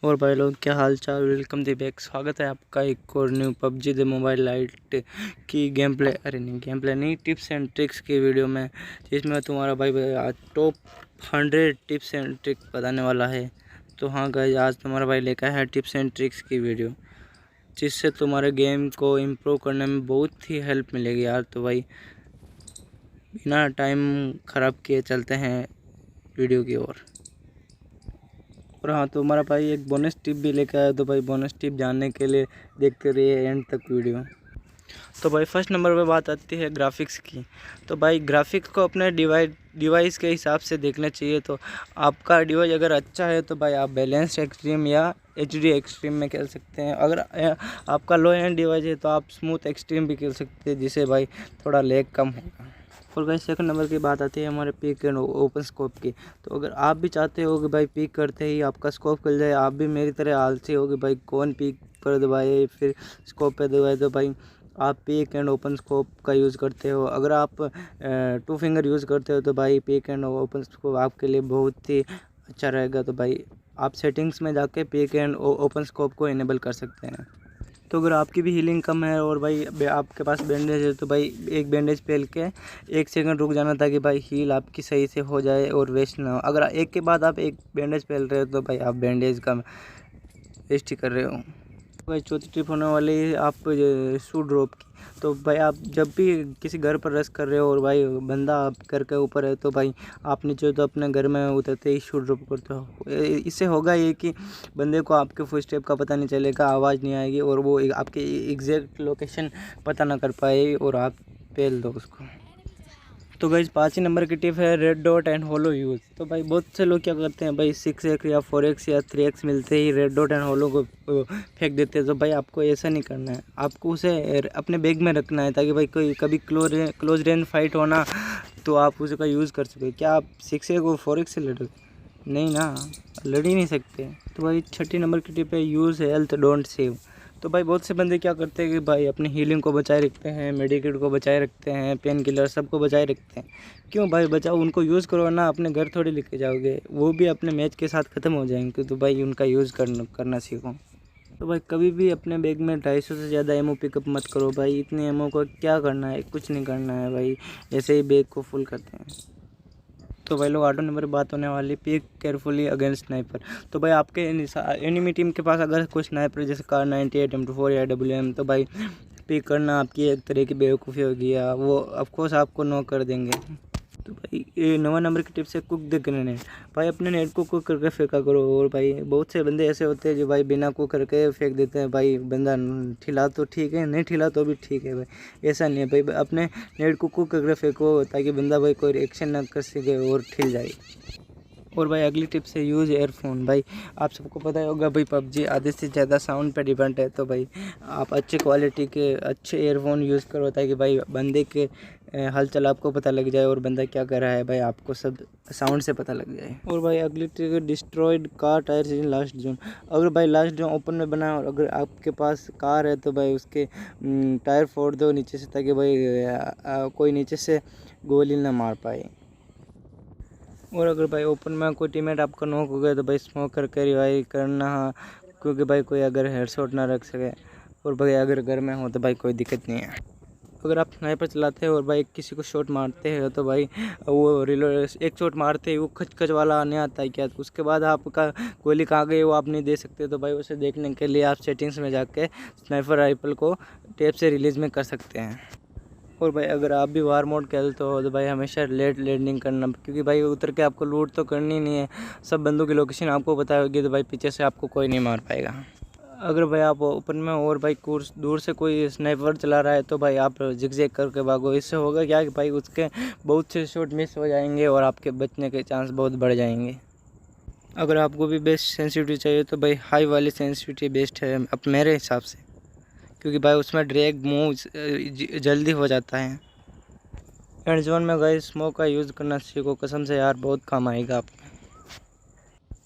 और भाई लोग क्या हाल चाल, वेलकम दी बैक। स्वागत है आपका एक और new PUBG the mobile light की गेम प्ले नहीं, टिप्स एंड ट्रिक्स की वीडियो में, जिसमें तुम्हारा भाई आज टॉप 100 टिप्स एंड ट्रिक बताने वाला है। तो हाँ गाइस, आज तुम्हारा भाई लेकर है टिप्स एंड ट्रिक्स की वीडियो, जिससे तुम्हारे गेम को इम्प्रूव करने में बहुत ही हेल्प मिलेगी यार। तो भाई बिना टाइम ख़राब किए चलते हैं वीडियो की ओर। और हाँ, तो हमारा भाई एक बोनस टिप भी लेकर आया, तो भाई बोनस टिप जानने के लिए देखते रहिए एंड तक वीडियो। तो भाई फर्स्ट नंबर पे बात आती है ग्राफिक्स की। तो भाई ग्राफिक्स को अपने डिवाइस के हिसाब से देखना चाहिए। तो आपका डिवाइस अगर अच्छा है तो भाई आप बैलेंस्ड एक्सट्रीम या HD एक्सट्रीम में खेल सकते हैं। अगर आपका लो एंड डिवाइस है तो आप स्मूथ एक्सट्रीम भी खेल सकते हैं, जिससे भाई थोड़ा लैग कम होगा। और भाई सेकंड नंबर की बात आती है हमारे पीक एंड ओपन स्कोप की। तो अगर आप भी चाहते हो कि भाई पीक करते ही आपका स्कोप खुल जाए, आप भी मेरी तरह आलसी हो कि भाई कौन पीक पर दबाए फिर स्कोप पे दबाए, तो भाई आप पीक एंड ओपन स्कोप का यूज़ करते हो। अगर आप 2 फिंगर यूज़ करते हो तो भाई पीक एंड ओपन स्कोप आपके लिए बहुत ही अच्छा रहेगा। तो भाई आप सेटिंग्स में जाके पीक एंड ओपन स्कोप को इनेबल कर सकते हैं। तो अगर आपकी भी हीलिंग कम है और भाई आपके पास बैंडेज है, तो भाई एक बैंडेज पहन के 1 सेकंड रुक जाना, ताकि भाई हील आपकी सही से हो जाए और वेस्ट ना हो। अगर एक के बाद आप एक बैंडेज पहन रहे हो तो भाई आप बैंडेज का वेस्ट ही कर रहे हो। भाई चौथी ट्रिप होने वाली है आप शू ड्रॉप की। तो भाई आप जब भी किसी घर पर रश कर रहे हो और भाई बंदा आप घर के ऊपर है, तो भाई आप नीचे तो अपने घर में उतरते ही शू ड्रॉप करते हो। इससे होगा ये कि बंदे को आपके फुट स्टेप का पता नहीं चलेगा, आवाज़ नहीं आएगी और वो आपके एग्जैक्ट लोकेशन पता ना कर पाए और आप पेल दो उसको। तो गाइज 5 नंबर की टिप है red dot and hollow use. तो भाई बहुत से लोग क्या करते हैं, भाई 6x या 4x या 3x मिलते ही रेड डॉट एंड होलो को फेंक देते हैं। तो भाई आपको ऐसा नहीं करना है, आपको उसे अपने बैग में रखना है, ताकि भाई कोई कभी क्लोज रेंज फाइट होना तो आप उसका यूज़ कर सके। क्या आप 6x और 4x से लड़ोगे? नहीं ना, लड़ ही नहीं सकते। तो भाई 6 नंबर की टिप है यूज़ हेल्थ डोंट सेव। तो भाई बहुत से बंदे क्या करते हैं कि भाई अपनी हीलिंग को बचाए रखते हैं, मेडिकेट को बचाए रखते हैं, पेन किलर सबको बचाए रखते हैं। क्यों भाई बचाओ, उनको यूज़ करो ना, अपने घर थोड़ी लेके जाओगे, वो भी अपने मैच के साथ ख़त्म हो जाएंगे। तो भाई उनका यूज़ करना सीखो। तो भाई कभी भी अपने बैग में 250 से ज़्यादा एमओ पिकअप मत करो। भाई इतने एमओ को क्या करना है, कुछ नहीं करना है भाई, ऐसे ही बैग को फुल करते हैं। तो भाई लोग 8 नंबर बात होने वाली पिक केयरफुली अगेंस्ट स्नाइपर। तो भाई आपके एनिमी टीम के पास अगर कोई स्नाइपर जैसे कार 98 M24 या WM, तो भाई पिक करना आपकी एक तरह की बेवकूफ़ी होगी, वो ऑफकोर्स आपको नॉक कर देंगे। तो भाई ये 9 नंबर की टिप से कुक द ग्रेनेड। भाई अपने नेट को कुक करके फेंका करो। और भाई बहुत से बंदे ऐसे होते हैं जो भाई बिना कुक करके फेंक देते हैं। भाई बंदा ठिला तो ठीक है, नहीं ठिला तो भी ठीक है। भाई ऐसा नहीं है, भाई अपने नेट को कुक करके फेंको, ताकि बंदा भाई कोई रिएक्शन ना कर सके और ठिल जाए। और भाई अगली टिप से यूज़ एयरफोन। भाई आप सबको पता ही होगा भाई पबजी आधे से ज़्यादा साउंड पे डिपेंड है। तो भाई आप अच्छे क्वालिटी के अच्छे एयरफोन यूज़ करो, ताकि भाई बंदे के हलचल आपको पता लग जाए और बंदा क्या कर रहा है भाई आपको सब साउंड से पता लग जाए। और भाई अगली trick destroyed car tyres in last zone. अगर भाई लास्ट जोन ओपन में बना है और अगर आपके पास कार है, तो भाई उसके टायर फोड़ दो नीचे से, ताकि भाई कोई नीचे से गोली ना मार पाए। और अगर भाई ओपन में कोई टीममेट आपका नॉक हो गया, तो भाई स्मोक करके रिवाइव करना, क्योंकि भाई कोई अगर हेडशॉट ना रख सके। और भाई अगर घर में हो तो भाई कोई दिक्कत नहीं है। अगर आप स्नाइपर चलाते हो और भाई किसी को शॉट मारते हो, तो भाई वो रिलोड एक शॉट मारते ही वो खच खच वाला आने आता है क्या, तो उसके बाद आपका गोली कहाँ गई वो आप नहीं दे सकते। तो भाई उसे देखने के लिए आप सेटिंग्स में जाके स्नाइपर राइफल को टैब से रिलीज़ में कर सकते हैं। और भाई अगर आप भी वार मोड खेलते हो, तो भाई हमेशा लेट लैंडिंग करना, क्योंकि भाई उतर के आपको लूट तो करनी नहीं है, सब बंदों की लोकेशन आपको पता होगी, तो भाई पीछे से आपको कोई नहीं मार पाएगा। अगर भाई आप ओपन में और भाई कोर्स दूर से कोई स्नाइपर चला रहा है, तो भाई आप जिगजैग करके भागो। इससे होगा क्या कि भाई उसके बहुत से शॉट मिस हो जाएंगे और आपके बचने के चांस बहुत बढ़ जाएंगे। अगर आपको भी बेस्ट सेंसिटिविटी चाहिए, तो भाई हाई वाली सेंसिटिविटी बेस्ट है अब मेरे हिसाब से, क्योंकि भाई उसमें ड्रैग मूव जल्दी हो जाता है। एंड जोन में गाइस स्मोक का यूज़ करना सीखो, कसम से यार बहुत काम आएगा आपको।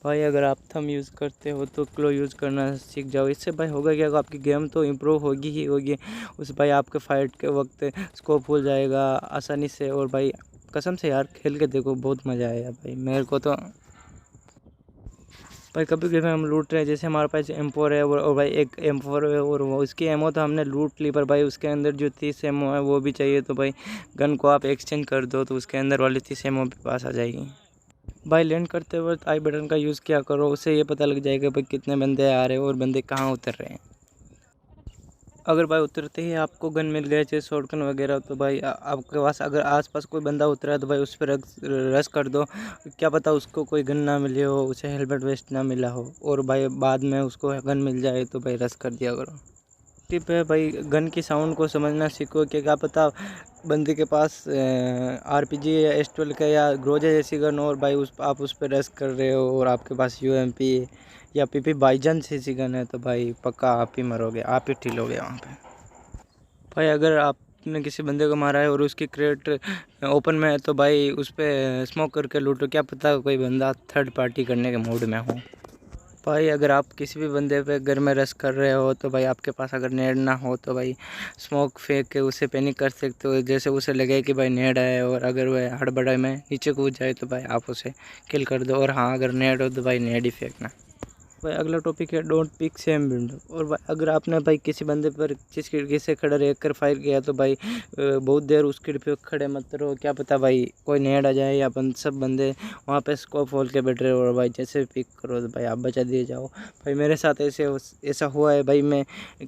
भाई अगर आप थंब यूज़ करते हो तो क्लो यूज़ करना सीख जाओ। इससे भाई होगा क्या, आपकी गेम तो इम्प्रूव होगी ही होगी, उस भाई आपके फाइट के वक्त स्कोप हो जाएगा आसानी से। और भाई कसम से यार खेल के देखो बहुत मज़ा आया भाई मेरे को तो। भाई कभी कभी हम लूट रहे हैं, जैसे हमारे पास M4 है और भाई एक M4 है और वो उसकी एमओ तो हमने लूट ली, पर भाई उसके अंदर जो 30 एमओ है वो भी चाहिए। तो भाई गन को आप एक्सचेंज कर दो तो उसके अंदर वाली 30 एमओ भी पास आ जाएगी। भाई लैंड करते वक्त आई बटन का यूज़ किया करो, उससे ये पता लग जाएगा भाई कितने बंदे आ रहे हैं और बंदे कहाँ उतर रहे हैं। अगर भाई उतरते ही आपको गन मिल गया चाहे शॉटगन वगैरह, तो भाई आपके पास अगर आसपास कोई बंदा उतरा है तो भाई उस पर रश कर दो। क्या पता उसको कोई गन ना मिले हो, उसे हेलमेट वेस्ट ना मिला हो और भाई बाद में उसको गन मिल जाए तो भाई रश कर दिया करो। टिप है भाई, गन की साउंड को समझना सीखो कि क्या पता बंदे के पास RPG या S12 का या ग्रोजा जैसी गन हो और भाई आप उस पर रश कर रहे हो और आपके पास UMP या PP बाईजान जैसी गन है तो भाई पक्का आप ही मरोगे, आप ही ठिलोगे वहाँ पे। भाई अगर आपने किसी बंदे को मारा है और उसकी क्रेट ओपन में है तो भाई उस पर स्मोक करके लूटो, क्या पता कोई बंदा थर्ड पार्टी करने के मूड में हो। भाई अगर आप किसी भी बंदे पे घर में रश कर रहे हो तो भाई आपके पास अगर नेड ना हो तो भाई स्मोक फेंक के उसे पैनिक कर सकते हो, जैसे उसे लगे कि भाई नेड है और अगर वह हड़बड़ाई में नीचे कूद जाए तो भाई आप उसे किल कर दो। और हाँ, अगर नेड हो तो भाई नेड ही फेंकना। भाई अगला टॉपिक है डोंट पिक सेम विंडो। और भाई अगर आपने भाई किसी बंदे पर जिस खिड़की से खड़ा रह कर फायर किया तो भाई बहुत देर उस खिड़की पे खड़े मत रहो, क्या पता भाई कोई नेड आ जाए या सब बंदे वहाँ पे स्कोप खोल के बैठ रहे हो और भाई जैसे पिक करो तो भाई आप बचा दिए जाओ। भाई मेरे साथ ऐसा हुआ है भाई, मैं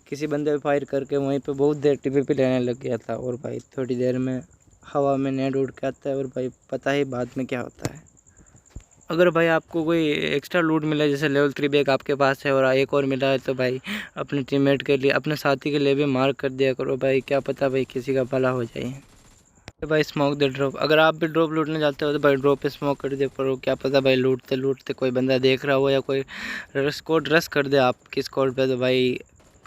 किसी बंदे पर फायर करके वहीं पर बहुत देर TPP लेने लग गया था और भाई थोड़ी देर में हवा में नेड उड़ के आता है और भाई पता ही बाद में क्या होता है। अगर भाई आपको कोई एक्स्ट्रा लूट मिला है, जैसे लेवल 3 बैग आपके पास है और एक और मिला है तो भाई अपने टीममेट के लिए, अपने साथी के लिए भी मार्क कर दिया करो भाई, क्या पता भाई किसी का भला हो जाए। तो भाई स्मोक द ड्रॉप, अगर आप भी ड्रॉप लूटने जाते हो तो भाई ड्रॉप पे स्मोक कर दिया करो, क्या पता भाई लूटते लूटते कोई बंदा देख रहा हो या कोई स्क्वाड रश कर दे आपकी स्क्वाड पे तो भाई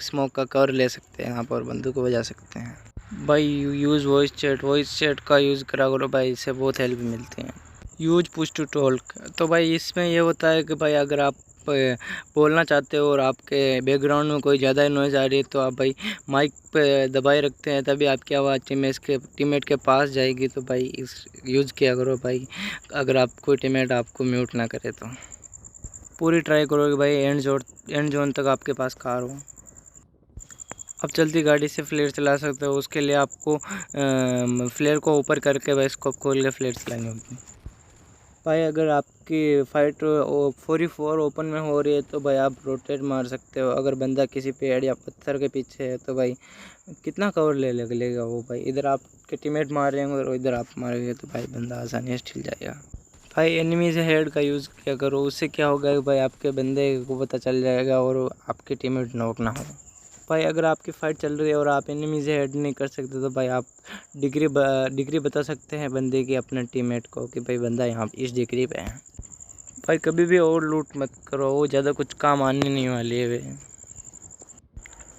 स्मोक का कवर ले सकते हैं यहाँ पर, बंदूक को बजा सकते हैं। भाई यूज़ वॉइस चैट का यूज़ करा करो भाई, इससे बहुत हेल्प मिलती है। यूज पुश टू टॉक, तो भाई इसमें ये होता है कि भाई अगर आप बोलना चाहते हो और आपके बैकग्राउंड में कोई ज़्यादा नॉइज़ आ रही है तो आप भाई माइक पे दबाए रखते हैं, तभी आपकी आवाज़ टीममेट के पास जाएगी। तो भाई इस यूज़ किया करो भाई, अगर आप कोई टीममेट आपको म्यूट ना करे तो पूरी ट्राई करो कि भाई एंड जोन तक आपके पास कार हो। आप चलती गाड़ी से फ्लेयर चला सकते हो, उसके लिए आपको फ्लेयर को ऊपर करके भाई स्कोप खोल के फ्लेयर चलानी होगी। भाई अगर आपकी फ़ाइट 44 ओपन में हो रही है तो भाई आप रोटेट मार सकते हो। अगर बंदा किसी पेड़ या पत्थर के पीछे है तो भाई कितना कवर लेगा वो, भाई इधर आपके टीममेट मार रहे होंगे और इधर आप मारेंगे तो भाई बंदा आसानी से छिल जाएगा। भाई एनिमी से हेड का यूज़ किया करो, उससे क्या होगा कि भाई आपके बंदे को पता चल जाएगा और आपके टीममेट नॉक ना हो। भाई अगर आपकी फ़ाइट चल रही है और आप एनिमी से हेड नहीं कर सकते तो भाई आप डिग्री बता सकते हैं बंदे की अपने टीममेट को कि भाई बंदा यहाँ इस डिग्री पे है। भाई कभी भी और लूट मत करो, वो ज़्यादा कुछ काम आने नहीं वाली है वे।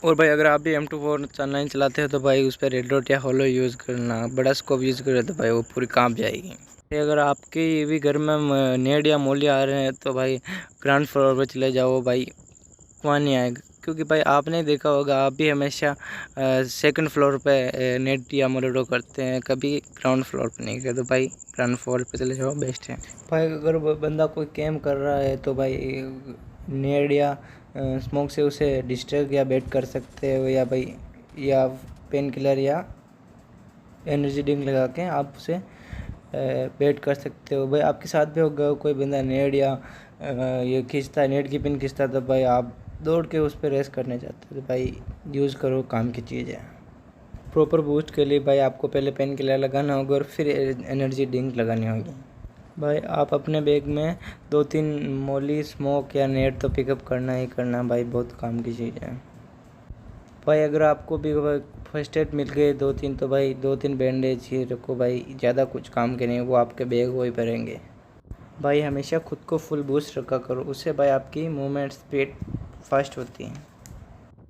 और भाई अगर आप भी M24 चलाते हो तो भाई उस पर रेड डॉट या होलो यूज़ करना, बड़ा स्कोप यूज़ करो तो भाई वो पूरी काम जाएगी। अगर आपके भी घर में नेड या मोली आ रहे हैं तो भाई ग्राउंड फ्लोर पर चले जाओ, भाई वहाँ नहीं आएगा, क्योंकि भाई आपने देखा होगा आप भी हमेशा सेकंड फ्लोर पे नेट या मोलेडो करते हैं, कभी ग्राउंड फ्लोर पे नहीं करते। तो भाई ग्राउंड फ्लोर पे चले जाओ, बेस्ट है। भाई अगर बंदा कोई कैम कर रहा है तो भाई नेट या स्मोक से उसे डिस्ट्रैक्ट या बेट कर सकते हो, या भाई या पेन किलर या एनर्जी ड्रिंक लगा के आप उसे बेट कर सकते हो। भाई आपके साथ भी होगा कोई बंदा नेट या ये खींचता है, नेट की पिन खींचता है तो भाई आप दौड़ के उस पर रेस करने जाते हो तो भाई यूज़ करो, काम की चीज़ है। प्रॉपर बूस्ट के लिए भाई आपको पहले पेन किलर लगाना होगा और फिर एनर्जी ड्रिंक लगानी होगी। भाई आप अपने बैग में 2-3 मोली, स्मोक या नेट तो पिकअप करना ही करना भाई, बहुत काम की चीज़ है। भाई अगर आपको भी फर्स्ट एड मिल गए 2-3 तो भाई 2-3 बैंडेज ही रखो भाई, ज़्यादा कुछ काम के नहीं, वो आपके बैग वो ही भरेंगे। भाई हमेशा खुद को फुल बूस्ट रखा करो, उससे भाई आपकी मूवमेंट स्पीड फास्ट होती है।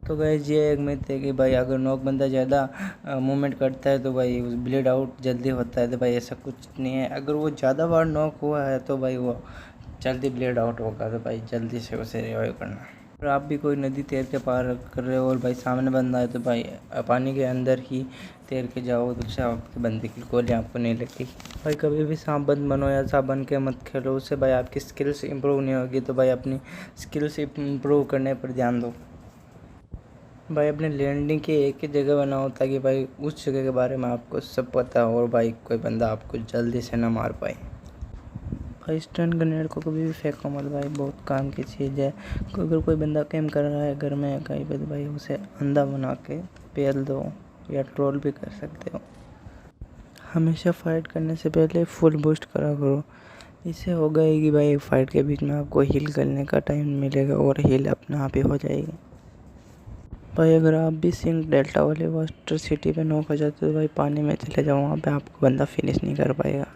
तो गाइस ये एक मिथ है कि भाई अगर नॉक बंदा ज़्यादा मूवमेंट करता है तो भाई ब्लीड आउट जल्दी होता है, तो भाई ऐसा कुछ नहीं है। अगर वो ज़्यादा बार नॉक हुआ है तो भाई वो जल्दी ब्लीड आउट होगा, तो भाई जल्दी से उसे रिवाइव करना। और आप भी कोई नदी तैर के पार कर रहे हो और भाई सामने बंदा है तो भाई पानी के अंदर ही तैर के जाओ तो उससे आपके बंदे की गोली आपको नहीं लगती। भाई कभी भी सांप बंद बनो या सांप बन के मत खेलो, उससे भाई आपकी स्किल्स इंप्रूव नहीं होगी। तो भाई अपनी स्किल्स इंप्रूव करने पर ध्यान दो। भाई अपने लैंडिंग की एक ही जगह बनाओ ताकि भाई उस जगह के बारे में आपको सब पता हो और भाई कोई बंदा आपको जल्दी से ना मार पाए। भाई स्टन ग्रेनेड को कभी भी फेंको मत भाई, बहुत काम की चीज़ है। अगर कोई बंदा कैम कर रहा है घर में या कहीं पे तो भाई उसे अंधा बना के पेल दो या ट्रोल भी कर सकते हो। हमेशा फाइट करने से पहले फुल बूस्ट करा करो, इससे होगा कि भाई फाइट के बीच में आपको हील करने का टाइम मिलेगा और हील अपने आप ही हो जाएगी। भाई अगर आप भी सिंक डेल्टा वाले वाटर सिटी पे नॉक हो जाते हो तो भाई पानी में चले जाओ, वहाँ पे आपको बंदा फिनिश नहीं कर पाएगा।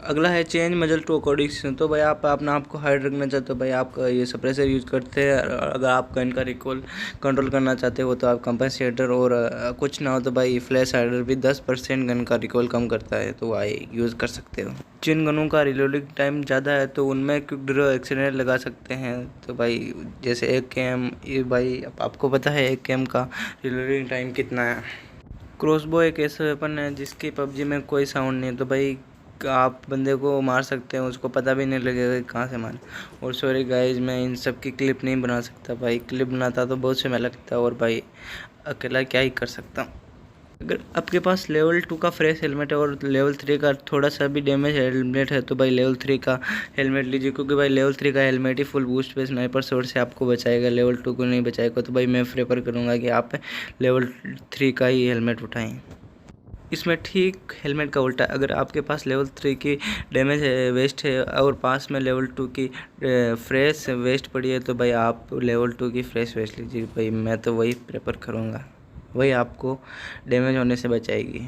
अगला है चेंज मजल टू अकॉर्डिंग। तो भाई आप अपना आपको हाइड रखना चाहते हो, भाई आप ये सप्रेसर यूज़ करते हैं। अगर आप गन का रिकॉल कंट्रोल करना चाहते हो तो आप कंपनसेटर और कुछ ना हो तो भाई फ्लैश हाइडर भी 10% गन का रिकॉल कम करता है, तो भाई यूज़ कर सकते हो। जिन गनों का रिलोडिंग टाइम ज़्यादा है तो उनमें क्विक ड्रॉ एक्सीडेंट लगा सकते हैं। तो भाई जैसे एक कैम, ये भाई आपको पता है एक कैम का रिलोडिंग टाइम कितना है। क्रॉसबो एक ऐसा वेपन है जिसकी पबजी में कोई साउंड नहीं है, तो भाई आप बंदे को मार सकते हैं, उसको पता भी नहीं लगेगा कि कहाँ से मारे। और सॉरी गाइज, मैं इन सब की क्लिप नहीं बना सकता भाई, क्लिप बनाता तो बहुत समय लगता और भाई अकेला क्या ही कर सकता हूँ। अगर आपके पास लेवल 2 का फ्रेश हेलमेट है और लेवल 3 का थोड़ा सा भी डैमेज हेलमेट है तो भाई लेवल 3 का हेलमेट लीजिए, क्योंकि भाई लेवल 3 का हेलमेट ही फुल बूस्ट पे स्नाइपर शॉट से आपको बचाएगा, लेवल 2 को नहीं बचाएगा। तो भाई मैं प्रेफर करूँगा कि आप लेवल 3 का ही हेलमेट उठाएँ। इसमें ठीक हेलमेट का उल्टा, अगर आपके पास लेवल 3 की डैमेज है वेस्ट है और पास में लेवल 2 की फ्रेश वेस्ट पड़ी है तो भाई आप लेवल 2 की फ्रेश वेस्ट लीजिए। भाई मैं तो वही प्रेफर करूँगा, वही आपको डैमेज होने से बचाएगी।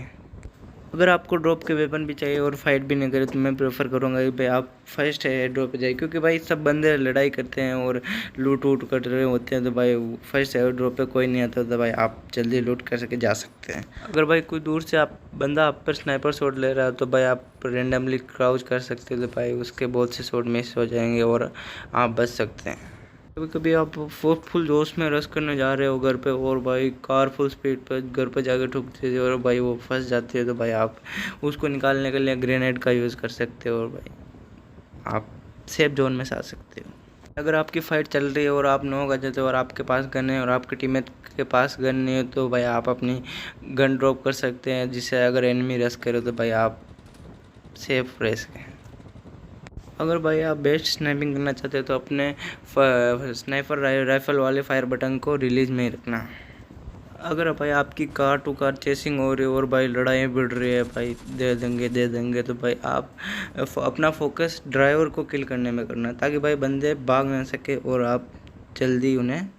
अगर आपको ड्रॉप के वेपन भी चाहिए और फाइट भी नहीं करे तो मैं प्रेफर करूँगा कि भाई आप फर्स्ट है ड्रॉप पे जाइए, क्योंकि भाई सब बंदे लड़ाई करते हैं और लूट वूट कर रहे होते हैं। तो भाई फर्स्ट एयर ड्रॉप पे कोई नहीं आता तो भाई आप जल्दी लूट कर सके जा सकते हैं। अगर भाई कोई दूर से आप बंदा आप पर स्नाइपर शॉट ले रहा है तो भाई आप रेंडमली क्राउच कर सकते हैं, तो भाई उसके बहुत से शॉट मिस हो जाएंगे और आप बच सकते हैं। कभी कभी आप फुल जोश में रश करने जा रहे हो घर पे और भाई कार फुल स्पीड पर घर पे जाके ठुकती है और भाई वो फंस जाती है, तो भाई आप उसको निकालने के लिए ग्रेनेड का यूज़ कर सकते हो और भाई आप सेफ जोन में से आ सकते हो। अगर आपकी फ़ाइट चल रही है और आप नॉक आ जाते हो और आपके पास गन है और आपके टीममेट के पास गन नहीं है तो भाई आप अपनी गन ड्रॉप कर सकते हैं, जिससे अगर एनिमी रश करे तो भाई आप सेफ रह सकें। अगर भाई आप बेस्ट स्नाइपिंग करना चाहते हो तो अपने स्नाइपर राइफल वाले फायर बटन को रिलीज में ही रखना। अगर भाई आपकी कार टू कार चेसिंग हो रही है और भाई लड़ाई बढ़ रही है, भाई दे देंगे तो भाई आप अपना फोकस ड्राइवर को किल करने में करना, ताकि भाई बंदे भाग ना सके और आप जल्दी उन्हें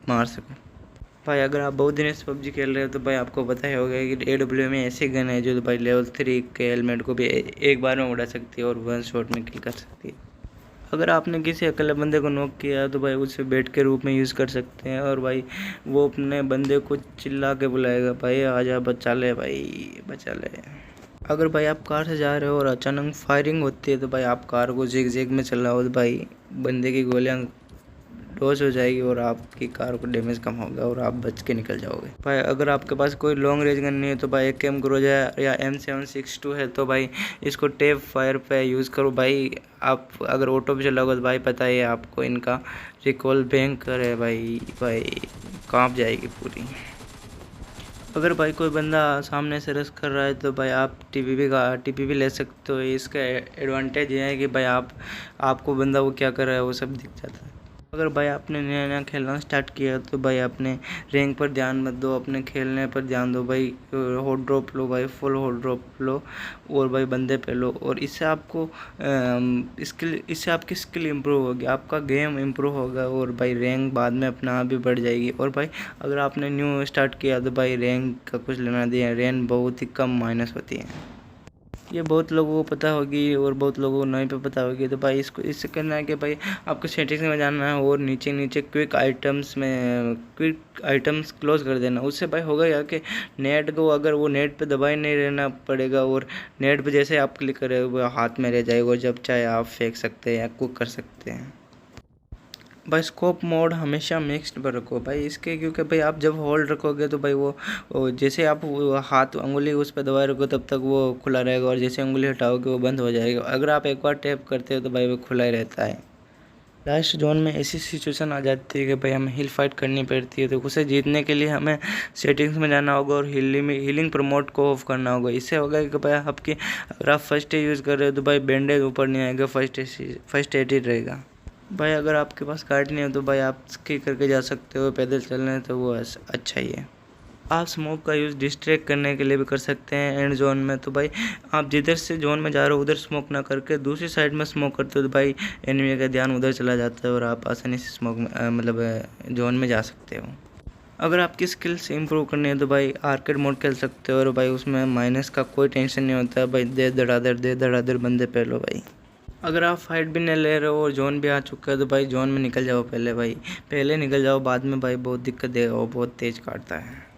मार सकें। भाई अगर आप बहुत दिन से पबजी खेल रहे हो तो भाई आपको पता ही होगा कि AW में ऐसी गन है जो भाई लेवल 3 के हेलमेट को भी एक बार में उड़ा सकती है और 1 शॉट में किल कर सकती है। अगर आपने किसी अकेले बंदे को नॉक किया तो भाई उसे बेट के रूप में यूज़ कर सकते हैं और भाई वो अपने बंदे को चिल्ला के बुलाएगा, भाई आजा बचा ले, भाई बचा ले। अगर भाई आप कार से जा रहे हो और अचानक फायरिंग होती है तो भाई आप कार को जिग में चलाओ तो भाई बंदे की गोलियां डॉज हो जाएगी और आपकी कार को डैमेज कम होगा और आप बच के निकल जाओगे। भाई अगर आपके पास कोई लॉन्ग रेंज गन नहीं है तो भाई एक एम ग्रोजा या M762 है तो भाई इसको टेप फायर पे यूज़ करो। भाई आप अगर ऑटो पे चलाओगे तो भाई पता है आपको इनका रिकॉल भयंकर है, भाई कांप जाएगी पूरी। अगर भाई कोई बंदा सामने से रश कर रहा है तो भाई आप TPP ले सकते हो। इसका एडवांटेज ये है कि भाई आपको बंदा वो क्या कर रहा है वो सब दिख जाता है। अगर भाई आपने नया खेलना स्टार्ट किया तो भाई अपने रैंक पर ध्यान मत दो, अपने खेलने पर ध्यान दो। भाई हॉट ड्रॉप लो, भाई फुल हॉट ड्रॉप लो और भाई बंदे पे लो, और इससे आपकी स्किल इम्प्रूव होगी, आपका गेम इम्प्रूव होगा और भाई रैंक बाद में अपना आप भी बढ़ जाएगी। और भाई अगर आपने न्यू स्टार्ट किया तो भाई रैंक का कुछ लेना देना, रैंक बहुत ही कम माइनस होती है। ये बहुत लोगों को पता होगी और बहुत लोगों को नहीं पे पता होगी। तो भाई इससे करना है कि भाई आपको सेटिंग्स में जाना है और नीचे क्विक आइटम्स क्लोज कर देना। उससे भाई होगा या कि नेट को अगर वो नेट पे दबाए नहीं रहना पड़ेगा और नेट पे जैसे आप क्लिक करें वो हाथ में रह जाएगा, जब चाहे आप फेंक सकते हैं या कुक कर सकते हैं। भाई स्कोप मोड हमेशा मिक्स्ड पर रखो भाई इसके, क्योंकि भाई आप जब होल्ड रखोगे तो भाई वो जैसे आप हाथ उंगली उस पर दबाए रखो तब तक वो खुला रहेगा, और जैसे उंगली हटाओगे वो बंद हो जाएगा। अगर आप एक बार टैप करते हो तो भाई वो खुला ही रहता है। लास्ट जोन में ऐसी सिचुएशन आ जाती है कि भाई हमें हिल फाइट करनी पड़ती है, तो उसे जीतने के लिए हमें सेटिंग्स में जाना होगा और हीलिंग प्रमोट को ऑफ करना होगा। इससे होगा कि भाई आपकी, अगर आप फर्स्ट एड यूज़ कर रहे हो तो भाई बैंडेज ऊपर नहीं आएगा, फर्स्ट एड ही रहेगा। भाई अगर आपके पास कार्ड नहीं है तो भाई आप स्की करके जा सकते हो, पैदल चलना है तो वो अच्छा ही है। आप स्मोक का यूज़ डिस्ट्रैक्ट करने के लिए भी कर सकते हैं एंड जोन में। तो भाई आप जिधर से जोन में जा रहे हो उधर स्मोक ना करके दूसरी साइड में स्मोक करते हो तो भाई एनिमी का ध्यान उधर चला जाता है और आप आसानी से स्मोक में मतलब जोन में जा सकते हो। अगर आपकी स्किल्स इंप्रूव करनी है तो भाई आर्केड मोड खेल सकते हो, और भाई उसमें माइनस का कोई टेंशन नहीं होता भाई, दे धड़ाधड़ बंदे पहलो भाई। अगर आप फाइट भी नहीं ले रहे हो और जोन भी आ चुका है तो भाई जोन में निकल जाओ पहले निकल जाओ, बाद में भाई बहुत दिक्कत देगा, वो बहुत तेज़ काटता है।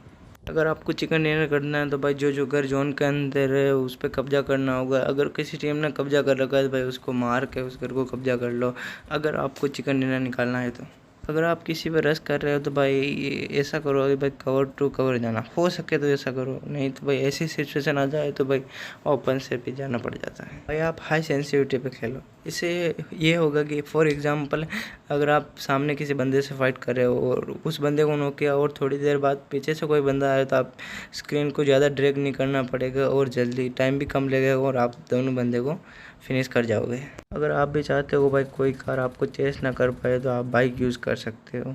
अगर आपको चिकन डिनर करना है तो भाई जो घर जोन के अंदर है उस पर कब्जा करना होगा। अगर किसी टीम ने कब्जा कर रखा है तो भाई उसको मार के उस घर को कब्जा कर लो, अगर आपको चिकन डिनर निकालना है तो। अगर आप किसी पर रश कर रहे हो तो भाई ऐसा करो कि भाई कवर टू कवर जाना, हो सके तो ऐसा करो, नहीं तो भाई ऐसी सिचुएशन आ जाए तो भाई ओपन से भी जाना पड़ जाता है। भाई आप हाई सेंसिटिविटी पे खेलो, इससे ये होगा कि फॉर एग्जांपल अगर आप सामने किसी बंदे से फाइट कर रहे हो और उस बंदे को नॉक किया और थोड़ी देर बाद पीछे से कोई बंदा आए तो आप स्क्रीन को ज़्यादा ड्रैग नहीं करना पड़ेगा और जल्दी टाइम भी कम लगेगा और आप दोनों बंदे को फिनिश कर जाओगे। अगर आप भी चाहते हो भाई कोई कार आपको चेस ना कर पाए तो आप बाइक यूज़ कर सकते हो।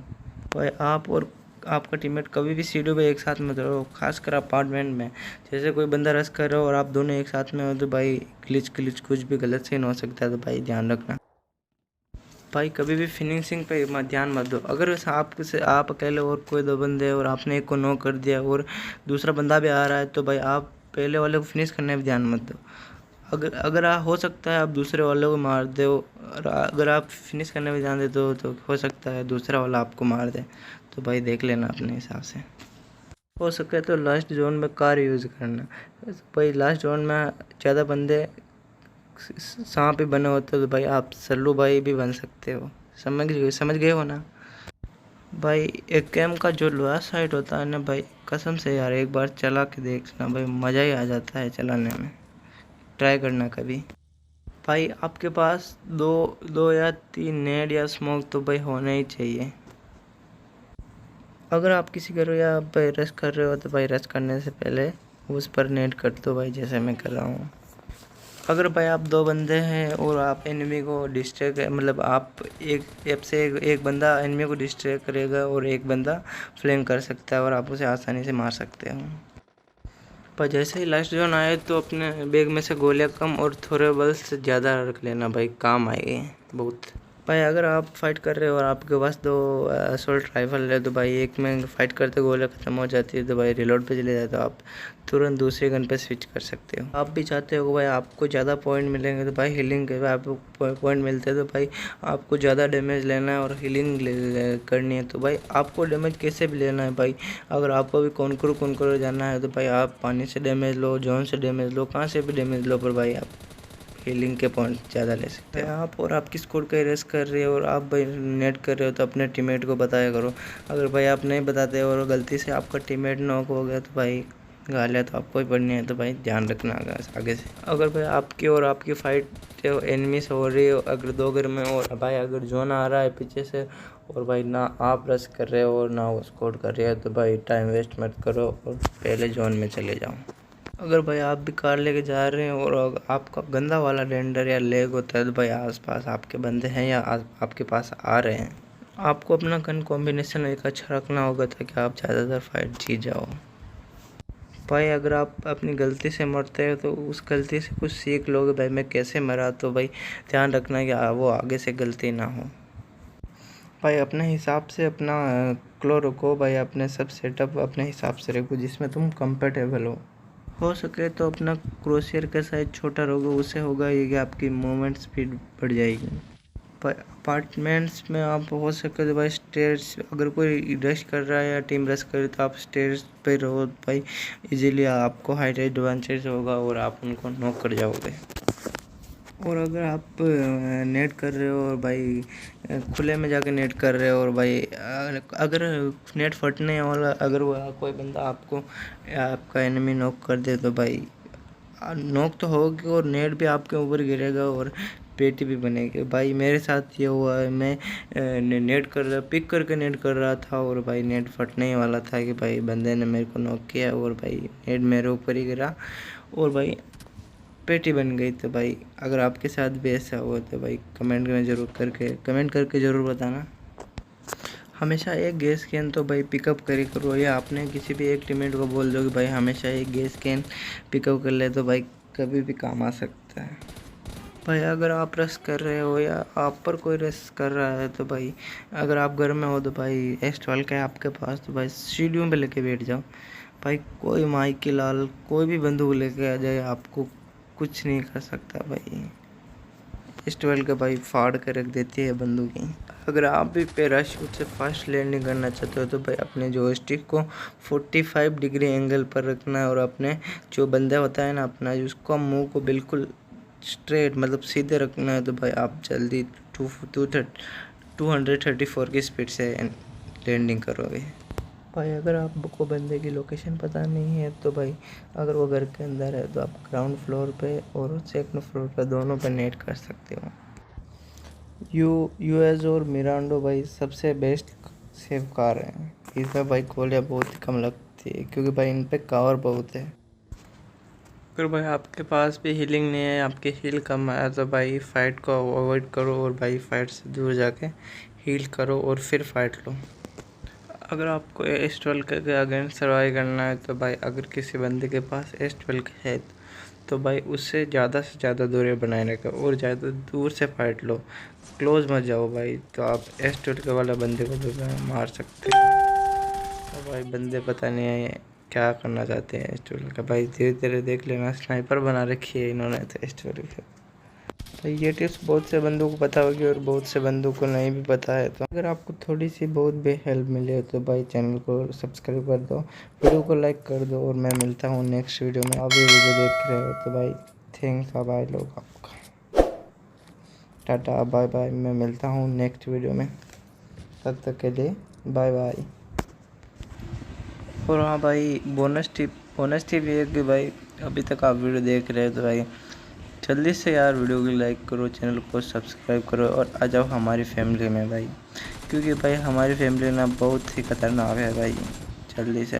भाई आप और आपका टीममेट कभी भी सीढ़ी पे एक साथ मत रहो, खासकर अपार्टमेंट में। जैसे कोई बंदा रश कर रहा हो और आप दोनों एक साथ में हो तो भाई ग्लिच कुछ भी गलत सीन हो सकता है, तो भाई ध्यान रखना। भाई कभी भी फिनिशिंग पे ध्यान मत दो। अगर आप अकेले और कोई दो बंदे और आपने एक को नॉक कर दिया और दूसरा बंदा भी आ रहा है तो भाई आप पहले वाले को फिनिश करने में ध्यान मत दो। अगर हो सकता है आप दूसरे वाले को मार दो, और अगर आप फिनिश करने में ध्यान देते हो तो हो सकता है दूसरा वाला आपको मार दे, तो भाई देख लेना अपने हिसाब से। हो सके तो लास्ट जोन में कार यूज़ करना। भाई लास्ट जोन में ज़्यादा बंदे सांप भी बने होते हो तो भाई आप सल्लू भाई भी बन सकते हो, समझ गए हो ना। भाई एक गेम का जो लोहा साइड होता है ना भाई, कसम से यार एक बार चला के देखना भाई, मज़ा ही आ जाता है चलाने में, ट्राई करना कभी। भाई आपके पास दो या तीन नेट या स्मोक तो भाई होना ही चाहिए। अगर आप किसी करो या आप भाई रश कर रहे हो तो भाई रश करने से पहले उस पर नेट कर दो भाई, जैसे मैं कर रहा हूँ। अगर भाई आप दो बंदे हैं और आप एनिमी को डिस्ट्रैक्ट मतलब आप एक बंदा एनिमी को डिस्ट्रैक्ट करेगा और एक बंदा फ्लैंक कर सकता है और आप उसे आसानी से मार सकते हो। पर जैसे ही लास्ट जोन आए तो अपने बैग में से गोलियां कम और थोड़े बल्स ज़्यादा रख लेना भाई, काम आएगी बहुत। भाई अगर आप फाइट कर रहे हो और आपके पास दो असोल्ट राइफल है तो भाई एक में फाइट करते गोलियां ख़त्म हो जाती है तो भाई रिलोड पे चले जाए तो आप तुरंत दूसरे गन पे स्विच कर सकते हो। आप भी चाहते हो भाई आपको ज़्यादा पॉइंट मिलेंगे तो भाई हीलिंग के आपको पॉइंट मिलते हैं तो भाई आपको ज़्यादा डैमेज लेना है और हीलिंग करनी है तो भाई आपको डैमेज कैसे भी लेना है भाई। अगर आपको भी कौन जाना है तो भाई आप पानी से डैमेज लो, जोन से डैमेज लो, कहाँ से भी डैमेज लो, पर भाई आप हीलिंग के पॉइंट ज़्यादा ले सकते हैं। आप और आपकी स्कोर का रेस कर रहे हो और आप भाई नेट कर रहे हो तो अपने टीममेट को बताया करो। अगर भाई आप नहीं बताते और गलती से आपका टीममेट नॉक हो गया तो भाई गालियाँ तो आपको ही पड़नी है, तो भाई ध्यान रखना आगे से। अगर भाई आपकी और आपकी फाइट एनिमी से हो रही हो अगर दो घर में, और भाई अगर जोन आ रहा है पीछे से और भाई ना आप रश कर रहे हो और ना वो स्कोर कर रहे हो तो भाई टाइम वेस्ट मत करो और पहले जोन में चले जाओ। अगर भाई आप भी कार लेके जा रहे हैं और आपका गंदा वाला रेंडर या लेग होता है तो भाई आसपास आपके बंदे हैं या आपके पास आ रहे हैं, आपको अपना गन कॉम्बिनेशन एक अच्छा रखना होगा ताकि आप ज़्यादातर फाइट जीत जाओ। भाई अगर आप अपनी गलती से मरते हो तो उस गलती से कुछ सीख लोगे, भाई मैं कैसे मरा, तो भाई ध्यान रखना कि वो आगे से गलती ना हो। भाई अपने हिसाब से अपना क्लो रखो भाई, अपने सब सेटअप अपने हिसाब से रखो जिसमें तुम कंफर्टेबल हो सके तो अपना क्रोशियर का साइज छोटा रखो, उससे होगा ये कि आपकी मूवमेंट स्पीड बढ़ जाएगी। अपार्टमेंट्स में आप हो सके तो भाई स्टेयर्स, अगर कोई रश कर रहा है या टीम रश करे तो आप स्टेयर्स पे रहो भाई, इजीली आपको हाइट एडवांटेज होगा और आप उनको नॉक कर जाओगे। और अगर आप नेट कर रहे हो और भाई खुले में जाके नेट कर रहे हो और भाई अगर नेट फटने वाला अगर वो कोई बंदा आपका एनिमी नॉक कर दे तो भाई नॉक तो होगी और नेट भी आपके ऊपर गिरेगा और पेटी भी बनेगी। भाई मेरे साथ ये हुआ है, मैं पिक करके नेट कर रहा था और भाई नेट फटने ही वाला था कि भाई बंदे ने मेरे को नॉक किया और भाई नेट मेरे ऊपर ही गिरा और भाई पेटी बन गई। तो भाई अगर आपके साथ भी ऐसा हुआ तो भाई कमेंट करके ज़रूर बताना। हमेशा एक गैस कैन तो भाई पिकअप करी करो, या आपने किसी भी एक टीममेट को बोल दो कि भाई हमेशा एक गैस कैन पिकअप कर ले, तो भाई कभी भी काम आ सकता है। भाई अगर आप रश कर रहे हो या आप पर कोई रश कर रहा है तो भाई अगर आप घर में हो तो भाई S12 का है आपके पास तो भाई सीढ़ियों पे लेके बैठ जाओ। भाई कोई माई की लाल कोई भी बंदूक लेके आ जाए आपको कुछ नहीं कर सकता। भाई S12 का भाई फाड़ कर रख देती है बंदूकें। अगर आप भी पैराशूट से फास्ट लैंडिंग करना चाहते हो तो भाई अपने जॉयस्टिक को 45 डिग्री एंगल पर रखना है और अपने जो बंदा होता है ना अपना उसको मुंह को बिल्कुल स्ट्रेट मतलब सीधे रखना है। तो भाई आप जल्दी 234 की स्पीड से लैंडिंग करोगे। भाई अगर आपको बंदे की लोकेशन पता नहीं है तो भाई अगर वो घर के अंदर है तो आप ग्राउंड फ्लोर पे और सेकंड फ्लोर पे दोनों पे नेट कर सकते हो। यूएस और मिरांडो भाई सबसे बेस्ट सेफ कार है। इसमें भाई गोलियाँ बहुत ही कम लगती है क्योंकि भाई इन पे कवर बहुत है। अगर भाई आपके पास भी हीलिंग नहीं है, आपकी हील कम है तो भाई फाइट को अवॉइड करो और भाई फाइट से दूर जाके हील करो और फिर फाइट लो। अगर आपको S12 के अगेंस्ट सर्वाइव करना है तो भाई अगर किसी बंदे के पास S12 है तो भाई उससे ज़्यादा से ज़्यादा दूरी बनाए रखो और ज़्यादा दूर से फाइट लो, क्लोज मत जाओ भाई। तो आप S12 के वाला बंदे को भी मार सकते हो। तो भाई बंदे पता नहीं है क्या करना चाहते हैं S12 का। भाई धीरे धीरे देख लेना, स्नाइपर बना रखी है इन्होंने तो S12 का। तो ये टिप्स बहुत से बंदों को पता होगी और बहुत से बंदों को नहीं भी पता है। तो अगर आपको थोड़ी सी बहुत भी हेल्प मिले तो भाई चैनल को सब्सक्राइब कर दो, वीडियो को लाइक कर दो और मैं मिलता हूँ नेक्स्ट वीडियो में। आप ये वीडियो देख रहे हो तो भाई थैंक्स बाय लोग आपका, टाटा बाय बाय। मैं मिलता हूँ नेक्स्ट वीडियो में, तब तक के लिए बाय बाय। और हाँ भाई बोनस टिप ये है कि भाई अभी तक आप वीडियो देख रहे हो तो भाई जल्दी से यार वीडियो को लाइक करो, चैनल को सब्सक्राइब करो और आ जाओ हमारी फैमिली में भाई, क्योंकि भाई हमारी फैमिली ना बहुत ही खतरनाक है भाई। जल्दी से